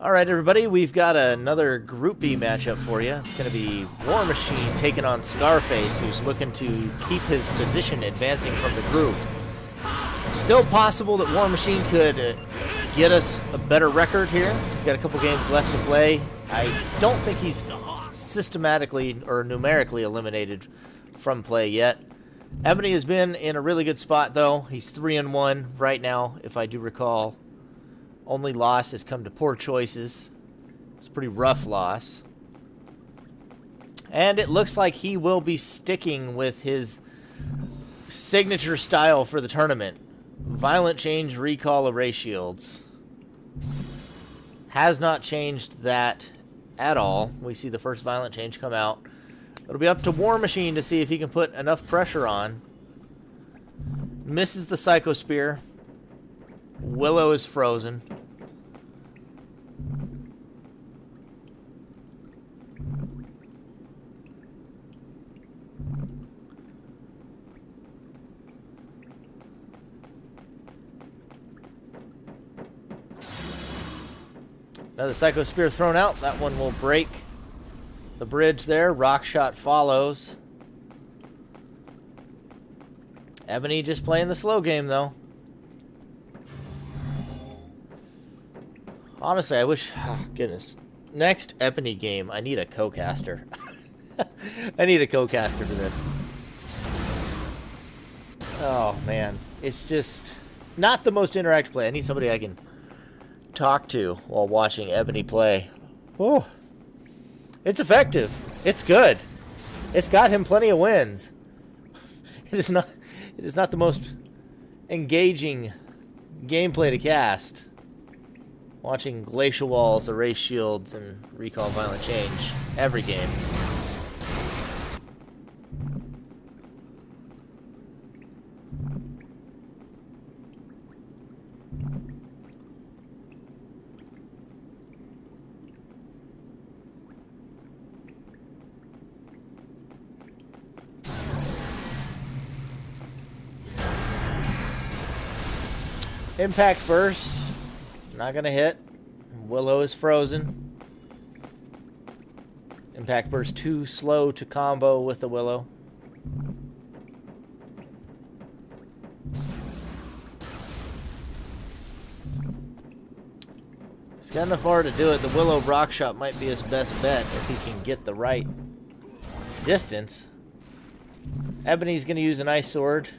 Alright everybody, we've got another Group B matchup for you. It's going to be Warmachine taking on SCARFACE, who's looking to keep his position advancing from the group. It's still possible that Warmachine could get us a better record here. He's got a couple games left to play. I don't think he's systematically or numerically eliminated from play yet. EB0NY has been in a really good spot though. He's 3-1 right now, if I do recall. Only loss has come to poor choices. It's a pretty rough loss. And it looks like he will be sticking with his signature style for the tournament. Violent change, recall, array shields. Has not changed that at all. We see the first violent change come out. It'll be up to Warmachine to see if he can put enough pressure on. Misses the Psycho Spear. Willow is frozen. Another Psycho Spear thrown out. That one will break the bridge there. Rock Shot follows. EB0NY just playing the slow game, though. Honestly, I wish... Oh, goodness. Next EB0NY game, I need a co-caster. I need a co-caster for this. Oh, man. It's just not the most interactive play. I need somebody I can talk to while watching EB0NY play. Oh, it's effective. It's good. It's got him plenty of wins. It is not the most engaging gameplay to cast. Watching glacial walls, erase shields, and recall violent change every game. Impact burst, not gonna hit. Willow is frozen. Impact burst too slow to combo with the Willow. He's got enough R to do it. The Willow Rock Shot might be his best bet if he can get the right distance. EB0NY's gonna use an Ice Sword.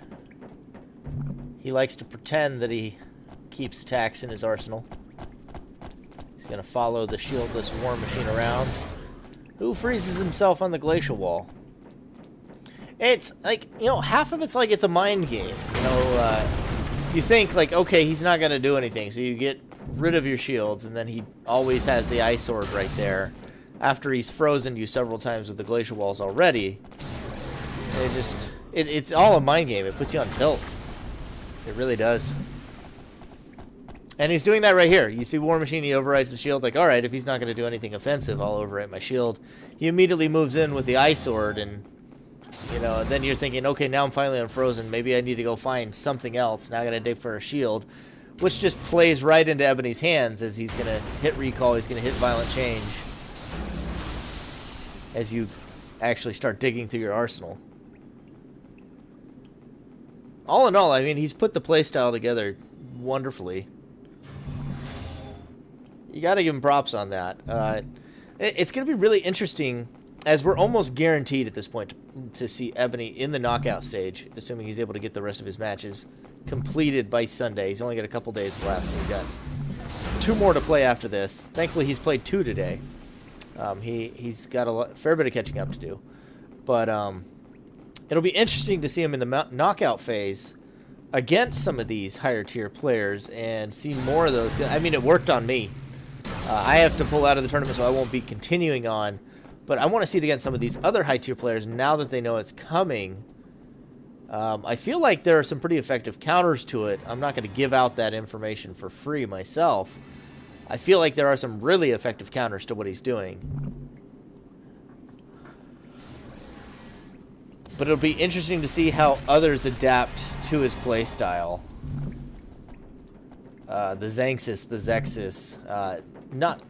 He likes to pretend that he keeps attacks in his arsenal. He's going to follow the shieldless Warmachine around, who freezes himself on the glacial wall. It's like, you know, half of it's like it's a mind game. You know, you think like, okay, he's not going to do anything, so you get rid of your shields, and then he always has the Ice Sword right there after he's frozen you several times with the glacial walls already. It's all a mind game. It puts you on tilt. It really does. And he's doing that right here. You see Warmachine, he overrides the shield. Like, alright, if he's not going to do anything offensive, I'll overwrite my shield. He immediately moves in with the Ice Sword, and, you know, then you're thinking, okay, now I'm finally unfrozen. Maybe I need to go find something else. Now I got to dig for a shield, which just plays right into EB0NY's hands as he's going to hit recall. He's going to hit violent change as you actually start digging through your arsenal. All in all, I mean, he's put the playstyle together wonderfully. You got to give him props on that. It's going to be really interesting, as we're almost guaranteed at this point to see EB0NY in the knockout stage, assuming he's able to get the rest of his matches completed by Sunday. He's only got a couple days left. He's got 2 more to play after this. Thankfully, he's played 2 today. He's got a fair bit of catching up to do. But it'll be interesting to see him in the knockout phase against some of these higher tier players and see more of those. I mean, it worked on me. I have to pull out of the tournament, so I won't be continuing on. But I want to see it against some of these other high tier players now that they know it's coming. I feel like there are some pretty effective counters to it. I'm not going to give out that information for free myself. I feel like there are some really effective counters to what he's doing. But it'll be interesting to see how others adapt to his playstyle. The Xanxus, the Zexus, not.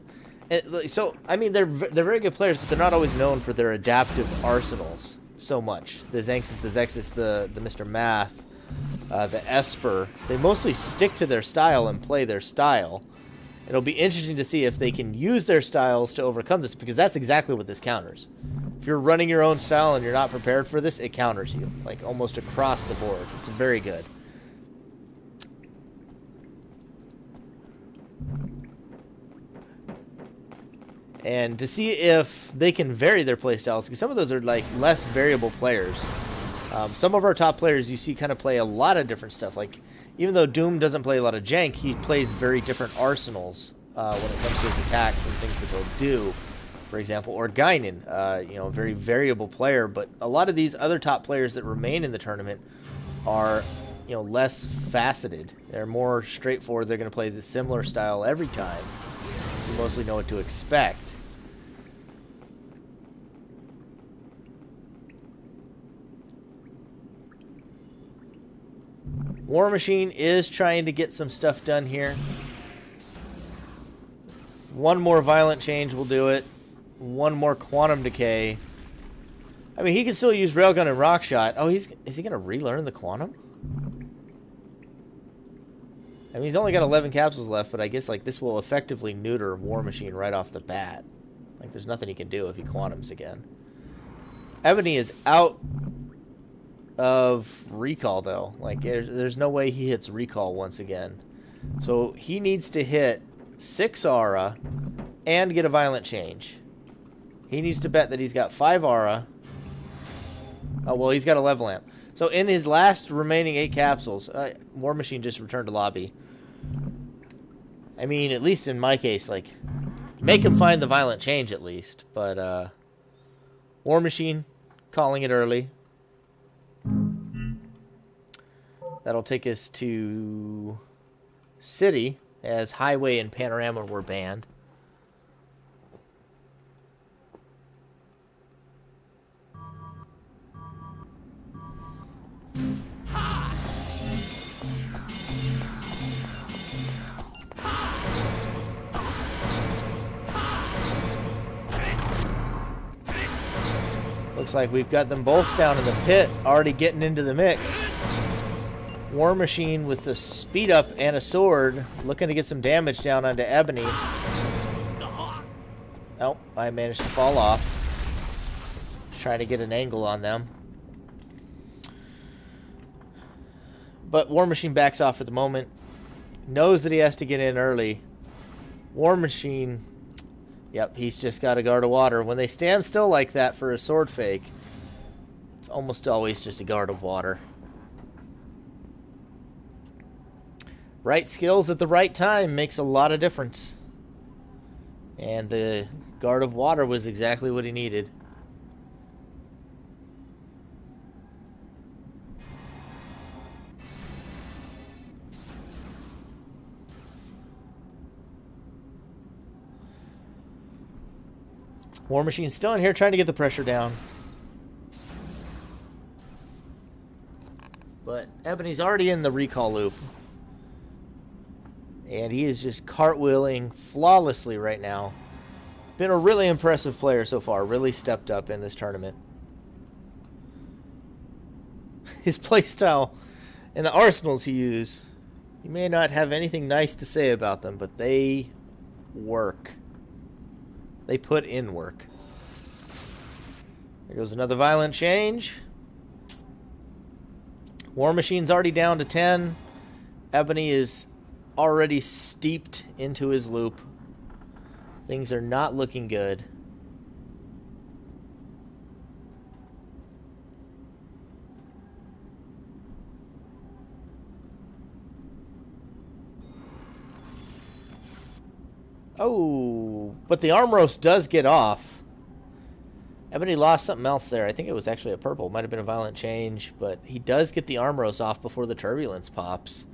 So I mean, they're very good players, but they're not always known for their adaptive arsenals so much. The Xanxus, the Zexus, the Mr. Math, the Esper. They mostly stick to their style and play their style. It'll be interesting to see if they can use their styles to overcome this, because that's exactly what this counters. If you're running your own style and you're not prepared for this, it counters you, like almost across the board. It's very good. And to see if they can vary their playstyles, because some of those are like less variable players. Some of our top players you see kind of play a lot of different stuff. Like, even though Doom doesn't play a lot of jank, he plays very different arsenals when it comes to his attacks and things that he'll do. For example, or Guinan, you know, a very variable player. But a lot of these other top players that remain in the tournament are, you know, less faceted. They're more straightforward. They're going to play the similar style every time. You mostly know what to expect. Warmachine is trying to get some stuff done here. One more violent change will do it. One more quantum decay. I mean, he can still use railgun and rock shot. Oh, is he going to relearn the quantum? I mean, he's only got 11 capsules left, but I guess like this will effectively neuter Warmachine right off the bat. Like, there's nothing he can do if he quantums again. Ebony is out of recall, though. Like, there's no way he hits recall once again. So he needs to hit 6 aura and get a violent change. He needs to bet that he's got 5 aura. Oh, well, he's got a level amp. So in his last remaining 8 capsules, Warmachine just returned to lobby. I mean, at least in my case, like, make him find the violent change at least. But Warmachine calling it early. That'll take us to City, as Highway and Panorama were banned. Looks like we've got them both down in the pit, already getting into the mix. Warmachine with the speed up and a sword, looking to get some damage down onto Ebony. Oh, I managed to fall off. Trying to get an angle on them. But Warmachine backs off at the moment. Knows that he has to get in early. Warmachine, yep, he's just got a guard of water. When they stand still like that for a sword fake, it's almost always just a guard of water. Right skills at the right time makes a lot of difference. And the guard of water was exactly what he needed. Warmachine's still in here trying to get the pressure down. But Ebony's already in the recall loop. And he is just cartwheeling flawlessly right now. Been a really impressive player so far. Really stepped up in this tournament. His playstyle and the arsenals he used, you may not have anything nice to say about them, but they work. They put in work. There goes another violent change. Warmachine's already down to 10. Ebony is already steeped into his loop. Things are not looking good. Oh, but the arm roast does get off. Ebony lost something else there. I think it was actually a purple. Might have been a violent change, but he does get the arm roast off before the turbulence pops.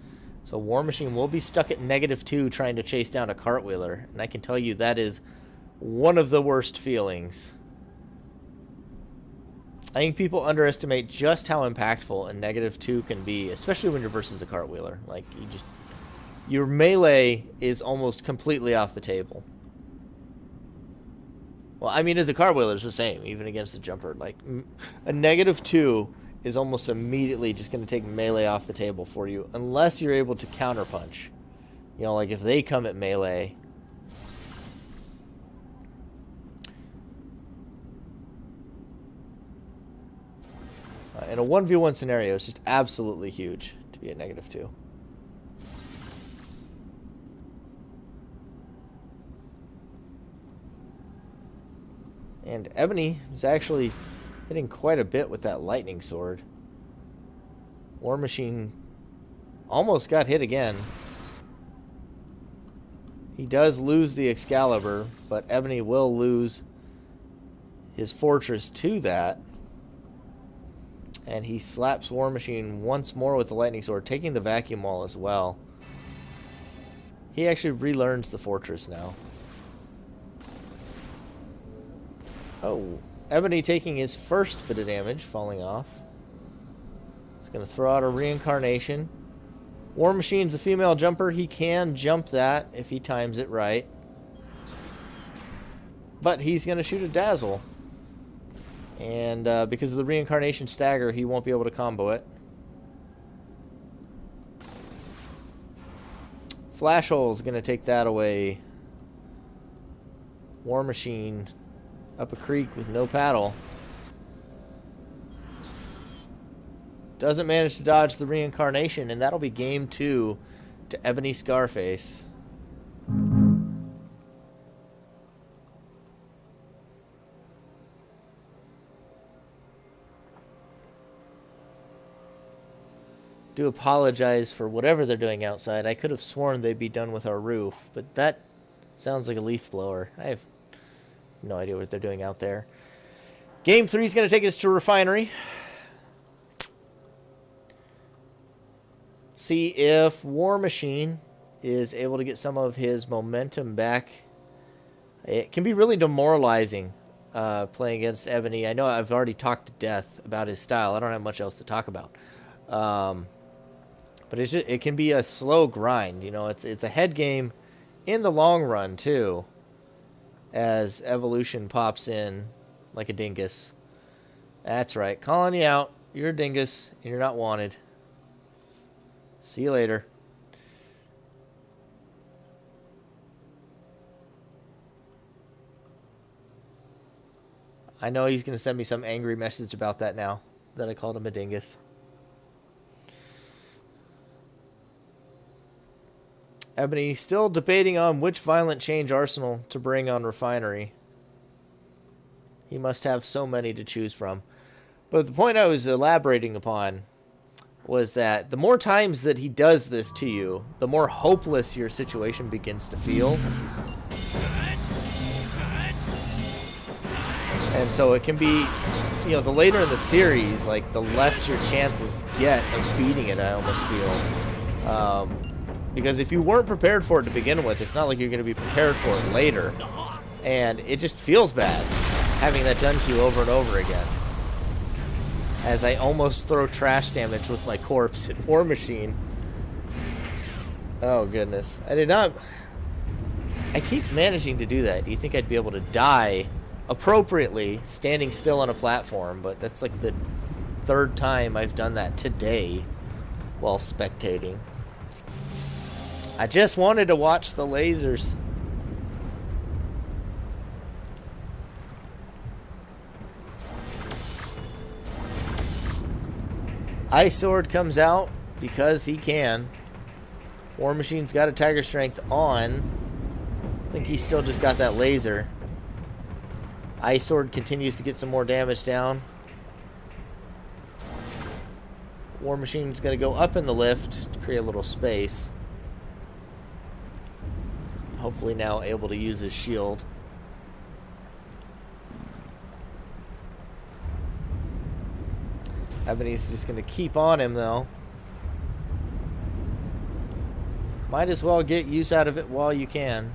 So Warmachine will be stuck at -2 trying to chase down a cartwheeler. And I can tell you that is one of the worst feelings. I think people underestimate just how impactful a -2 can be, especially when you're versus a cartwheeler. Like, your melee is almost completely off the table. Well, I mean, as a card wheeler, it's the same, even against the jumper. Like, a -2 is almost immediately just going to take melee off the table for you, unless you're able to counterpunch. You know, like if they come at melee. In a 1v1 scenario, it's just absolutely huge to be at -2. And Ebony is actually hitting quite a bit with that lightning sword. Warmachine almost got hit again. He does lose the Excalibur, but Ebony will lose his fortress to that. And he slaps Warmachine once more with the lightning sword, taking the vacuum wall as well. He actually relearns the fortress now. Oh, Ebony taking his first bit of damage, falling off. He's going to throw out a reincarnation. Warmachine's a female jumper. He can jump that if he times it right. But he's going to shoot a dazzle. And because of the reincarnation stagger, he won't be able to combo it. Flash Hole is going to take that away. Warmachine up a creek with no paddle. Doesn't manage to dodge the reincarnation, and that'll be game 2 to Ebony Scarface. Do apologize for whatever they're doing outside. I could have sworn they'd be done with our roof, but that sounds like a leaf blower. I have no idea what they're doing out there. Game 3 is going to take us to Refinery. See if Warmachine is able to get some of his momentum back. It can be really demoralizing playing against Ebony. I know I've already talked to death about his style. I don't have much else to talk about. But it can be a slow grind. You know, it's a head game in the long run, too. As Evolution pops in like a dingus. That's right. Calling you out. You're a dingus and you're not wanted. See you later. I know he's going to send me some angry message about that now, that I called him a dingus. Ebony still debating on which violent change arsenal to bring on Refinery. He must have so many to choose from. But the point I was elaborating upon was that the more times that he does this to you, the more hopeless your situation begins to feel. And so it can be, you know, the later in the series, like, the less your chances get of beating it, I almost feel. Because if you weren't prepared for it to begin with, it's not like you're going to be prepared for it later. And it just feels bad having that done to you over and over again. As I almost throw trash damage with my corpse at Warmachine. Oh, goodness. I keep managing to do that. Do you think I'd be able to die appropriately standing still on a platform? But that's like the 3rd time I've done that today while spectating. I just wanted to watch the lasers. Ice Sword comes out because he can. Warmachine's got a Tiger Strength on. I think he's still just got that laser. Ice Sword continues to get some more damage down. Warmachine's going to go up in the lift to create a little space. Hopefully now able to use his shield. Ebony's just going to keep on him, though. Might as well get use out of it while you can.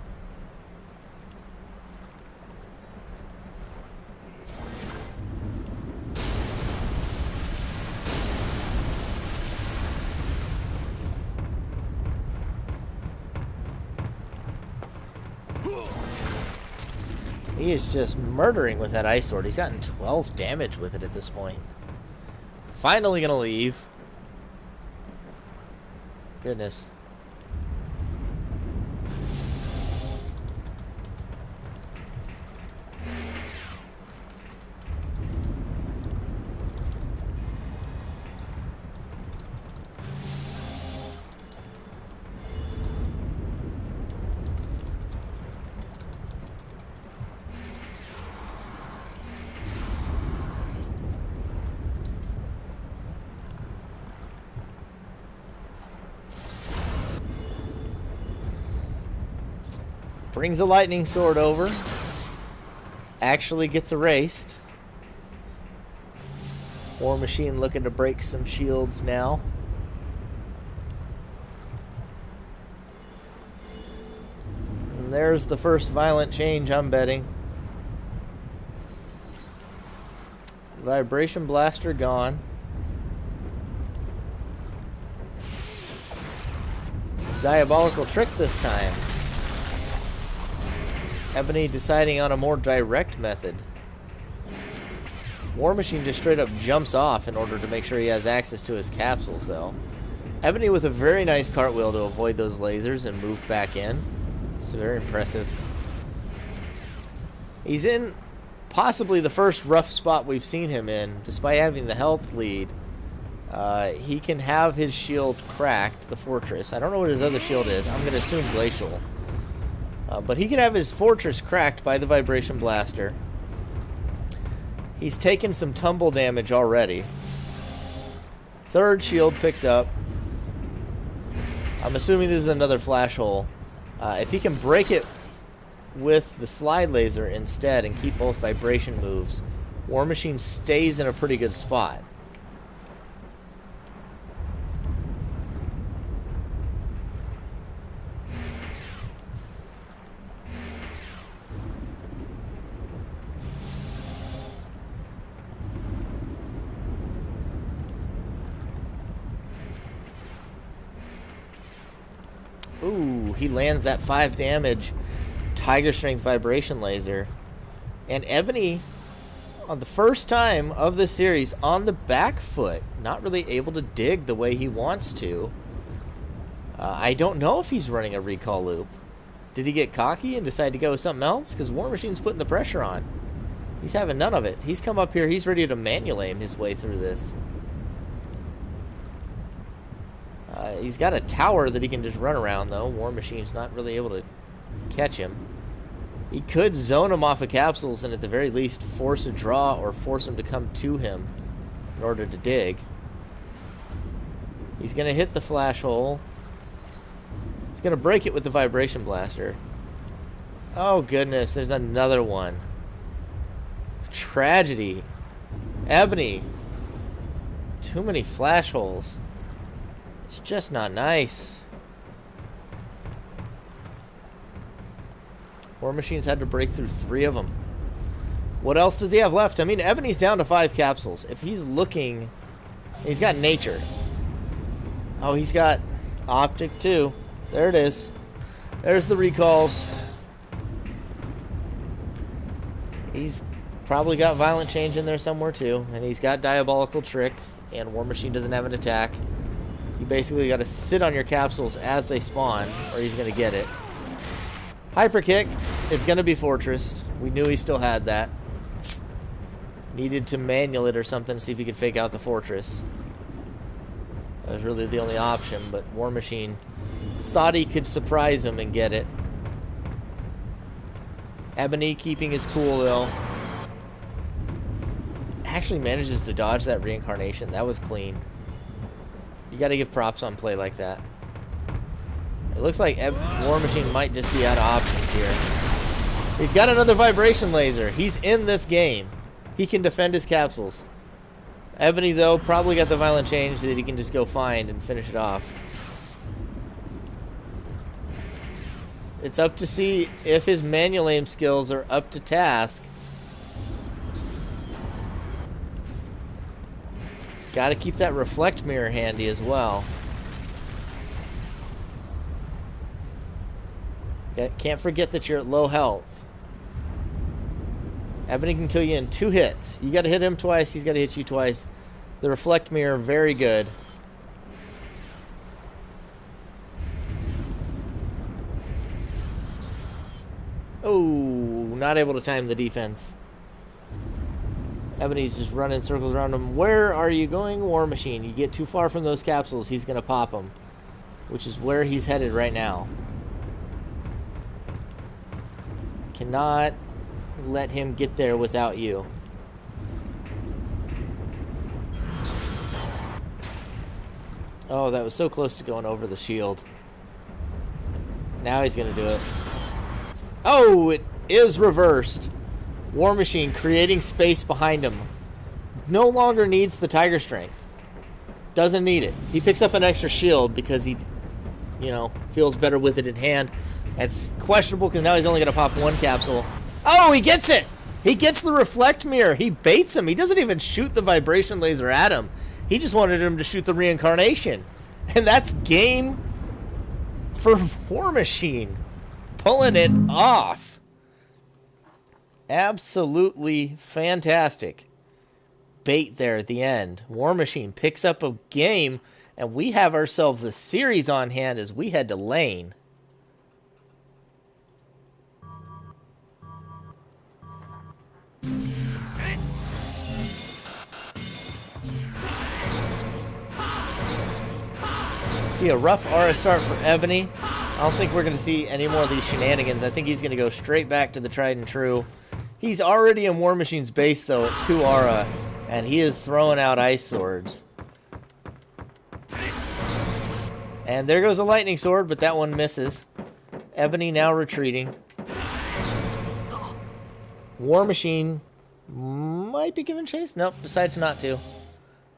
He is just murdering with that ice sword. He's gotten 12 damage with it at this point. Finally gonna leave. Goodness. Brings a lightning sword over. Actually gets erased. Warmachine looking to break some shields now. And there's the first violent change, I'm betting. Vibration blaster gone. Diabolical trick this time. Ebony deciding on a more direct method. Warmachine just straight up jumps off in order to make sure he has access to his capsules, though. Ebony with a very nice cartwheel to avoid those lasers and move back in. It's very impressive. He's in possibly the first rough spot we've seen him in. Despite having the health lead, he can have his shield cracked, the fortress. I don't know what his other shield is. I'm going to assume glacial. But he can have his fortress cracked by the vibration blaster. He's taken some tumble damage already. Third shield picked up. I'm assuming this is another flash hole. If he can break it with the slide laser instead and keep both vibration moves, Warmachine stays in a pretty good spot. Ooh, he lands that 5 damage Tiger Strength Vibration Laser. And Ebony, on the first time of this series, on the back foot, not really able to dig the way he wants to. I don't know if he's running a recall loop. Did he get cocky and decide to go with something else? Because Warmachine's putting the pressure on. He's having none of it. He's come up here, he's ready to manual aim his way through this. He's got a tower that he can just run around, though. Warmachine's not really able to catch him. He could zone him off of capsules and at the very least force a draw or force him to come to him in order to dig. He's going to hit the flash hole. He's going to break it with the vibration blaster. Oh, goodness. There's another one. Tragedy. Ebony. Too many flash holes. It's just not nice. Warmachine's had to break through 3 of them. What else does he have left? I mean, Ebony's down to 5 capsules. If he's looking... He's got nature. Oh, he's got optic too. There it is. There's the recalls. He's probably got violent change in there somewhere too. And he's got diabolical trick. And Warmachine doesn't have an attack. You basically got to sit on your capsules as they spawn, or he's going to get it. Hyper kick is going to be fortressed. We knew he still had that. Needed to manual it or something to see if he could fake out the fortress. That was really the only option, but Warmachine thought he could surprise him and get it. Ebony keeping his cool, though. Actually manages to dodge that reincarnation. That was clean. You got to give props on play like that. It looks like Warmachine might just be out of options here. He's got another vibration laser. He's in this game. He can defend his capsules. Ebony, though, probably got the violent change that he can just go find and finish it off. It's up to see if his manual aim skills are up to task. Got to keep that reflect mirror handy as well. Can't forget that you're at low health. Ebony can kill you in 2 hits. You got to hit him twice. He's got to hit you twice. The reflect mirror, very good. Oh, not able to time the defense. Ebony's just running circles around him. Where are you going, War Machine? You get too far from those capsules, he's going to pop them. Which is where he's headed right now. Cannot let him get there without you. Oh, that was so close to going over the shield. Now he's going to do it. Oh, it is reversed. War Machine creating space behind him. No longer needs the Tiger Strength. Doesn't need it. He picks up an extra shield because he, you know, feels better with it in hand. That's questionable because now he's only going to pop 1 capsule. Oh, he gets it! He gets the reflect mirror. He baits him. He doesn't even shoot the vibration laser at him. He just wanted him to shoot the reincarnation. And that's game for War Machine. Pulling it off. Absolutely fantastic bait there at the end. War Machine picks up a game, and we have ourselves a series on hand as we head to lane. See a rough aura start for Ebony. I don't think we're going to see any more of these shenanigans. I think he's going to go straight back to the tried and true. He's already in War Machine's base, though, at 2 aura, and he is throwing out ice swords. And there goes a lightning sword, but that one misses. Ebony now retreating. War Machine might be giving chase. Nope, decides not to.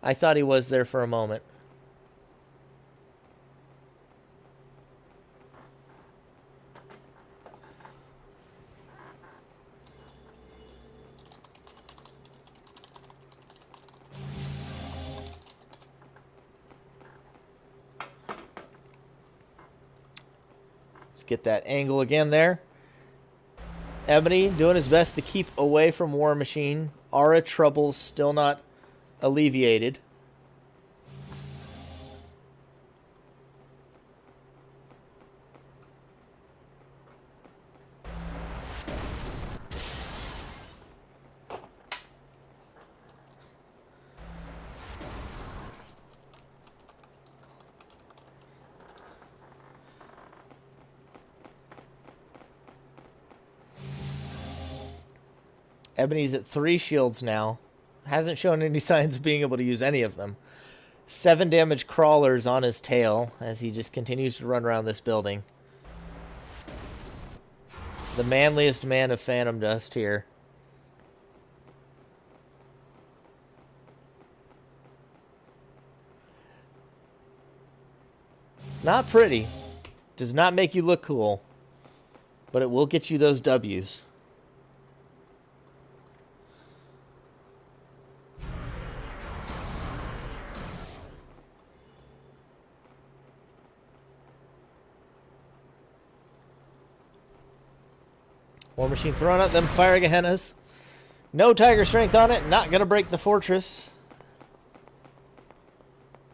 I thought he was there for a moment. Get that angle again there. Ebony doing his best to keep away from War Machine. Aura troubles still not alleviated. Ebony's at 3 shields now. Hasn't shown any signs of being able to use any of them. 7 damage crawlers on his tail as he just continues to run around this building. The manliest man of Phantom Dust here. It's not pretty. Does not make you look cool. But it will get you those W's. War Machine throwing out them fire Gehennas. No Tiger Strength on it. Not going to break the fortress.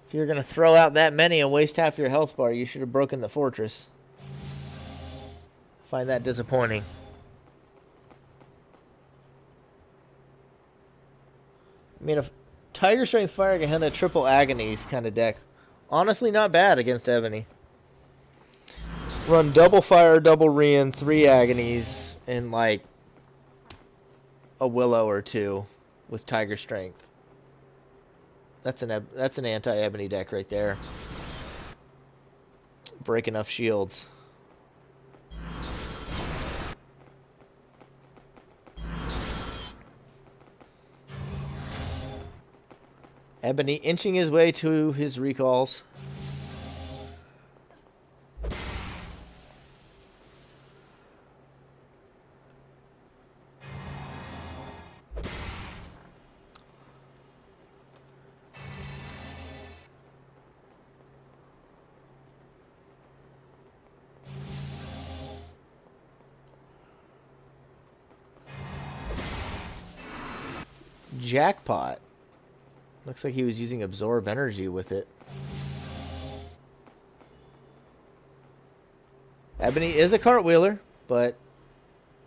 If you're going to throw out that many and waste half your health bar, you should have broken the fortress. Find that disappointing. I mean, a Tiger Strength Fire Gehenna triple agonies kind of deck. Honestly, not bad against Ebony. Run double fire, double rein, 3 agonies, and like a willow or 2 with Tiger Strength. That's an anti-Ebony deck right there. Break enough shields. Ebony inching his way to his recalls. Jackpot. Looks like he was using absorb energy with it. Ebony is a cartwheeler, but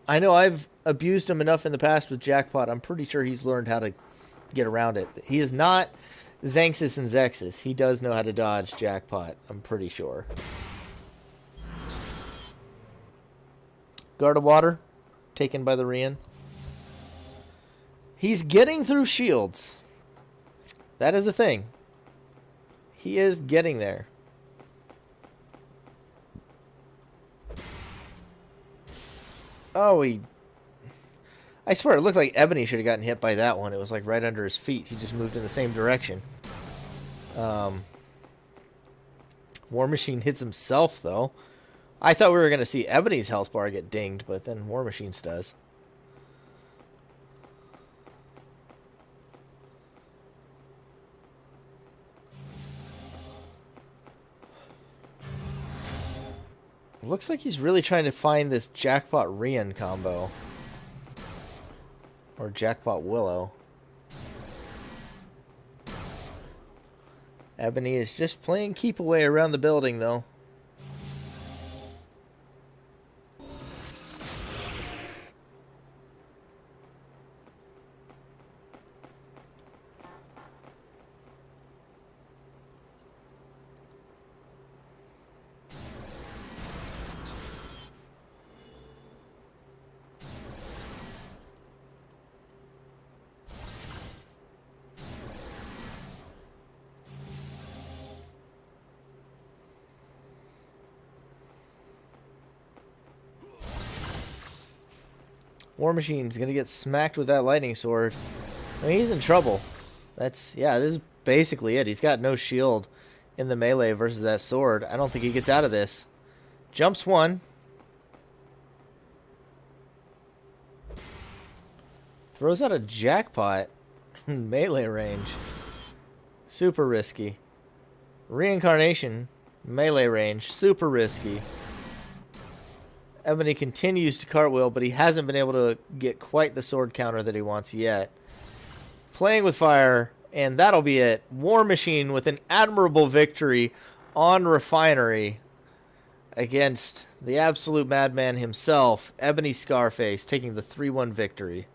I know I've abused him enough in the past with Jackpot. I'm pretty sure he's learned how to get around it. He is not Xanxus and Zexus. He does know how to dodge Jackpot, I'm pretty sure. Guard of Water, taken by the Rian. He's getting through shields. That is the thing. He is getting there. Oh, I swear, it looked like Ebony should have gotten hit by that one. It was like right under his feet. He just moved in the same direction. War Machine hits himself, though. I thought we were going to see Ebony's health bar get dinged, but then War Machine's does. It looks like he's really trying to find this Jackpot Rian combo. Or Jackpot Willow. Ebony is just playing keep away around the building, though. War Machine's gonna get smacked with that lightning sword. I mean, he's in trouble. That's, yeah, this is basically it. He's got no shield in the melee versus that sword. I don't think he gets out of this. Jumps one. Throws out a Jackpot. Melee range. Super risky. Reincarnation. Melee range. Super risky. Ebony continues to cartwheel, but he hasn't been able to get quite the sword counter that he wants yet. Playing with fire, and that'll be it. War Machine with an admirable victory on Refinery against the absolute madman himself, Ebony Scarface, taking the 3-1 victory.